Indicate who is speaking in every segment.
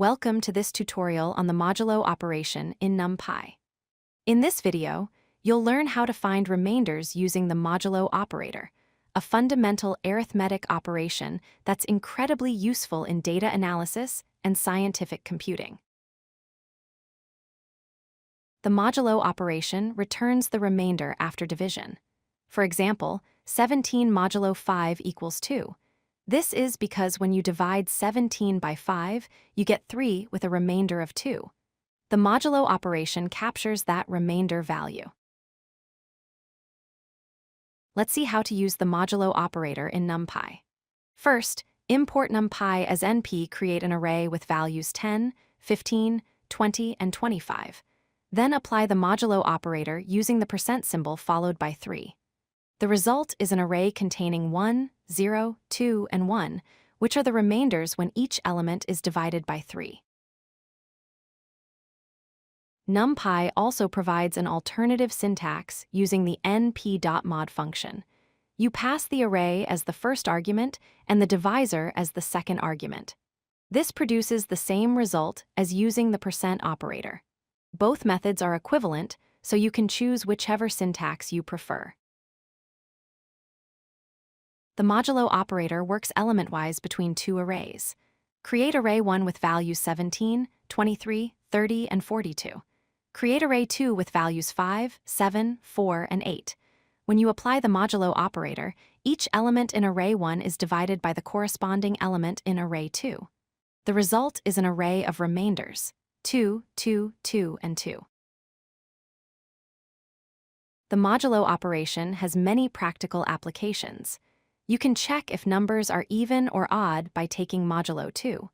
Speaker 1: Welcome to this tutorial on the modulo operation in NumPy. In this video, you'll learn how to find remainders using the modulo operator, a fundamental arithmetic operation that's incredibly useful in data analysis and scientific computing. The modulo operation returns the remainder after division. For example, 17 modulo 5 equals 2. This is because when you divide 17 by 5, you get 3 with a remainder of 2. The modulo operation captures that remainder value. Let's see how to use the modulo operator in NumPy. First, import NumPy as np create an array with values 10, 15, 20, and 25. Then apply the modulo operator using the percent symbol followed by 3. The result is an array containing 1, 0, 2, and 1, which are the remainders when each element is divided by 3. NumPy also provides an alternative syntax using the np.mod function. You pass the array as the first argument and the divisor as the second argument. This produces the same result as using the percent operator. Both methods are equivalent, so you can choose whichever syntax you prefer. The modulo operator works element-wise between two arrays. Create array 1 with values 17, 23, 30, and 42. Create array 2 with values 5, 7, 4, and 8. When you apply the modulo operator, each element in array 1 is divided by the corresponding element in array 2. The result is an array of remainders, 2, 2, 2, and 2. The modulo operation has many practical applications. You can check if numbers are even or odd by taking modulo 2.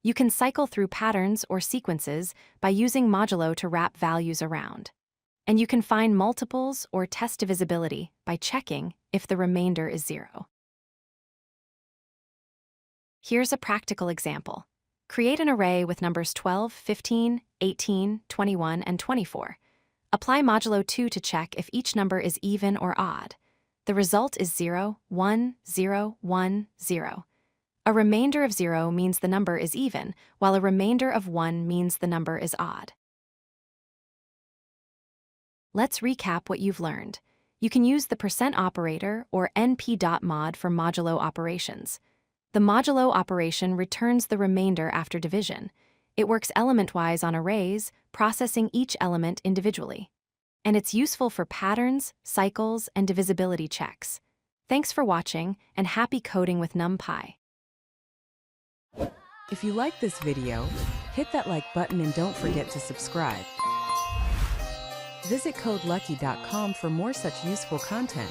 Speaker 1: You can cycle through patterns or sequences by using modulo to wrap values around. And you can find multiples or test divisibility by checking if the remainder is 0. Here's a practical example. Create an array with numbers 12, 15, 18, 21, and 24. Apply modulo 2 to check if each number is even or odd. The result is 0, 1, 0, 1, 0. A remainder of 0 means the number is even, while a remainder of 1 means the number is odd. Let's recap what you've learned. You can use the percent operator or np.mod for modulo operations. The modulo operation returns the remainder after division. It works element-wise on arrays, processing each element individually. And it's useful for patterns, cycles, and divisibility checks. Thanks for watching, and happy coding with NumPy.
Speaker 2: If you like this video, hit that like button and don't forget to subscribe. Visit codelucky.com for more such useful content.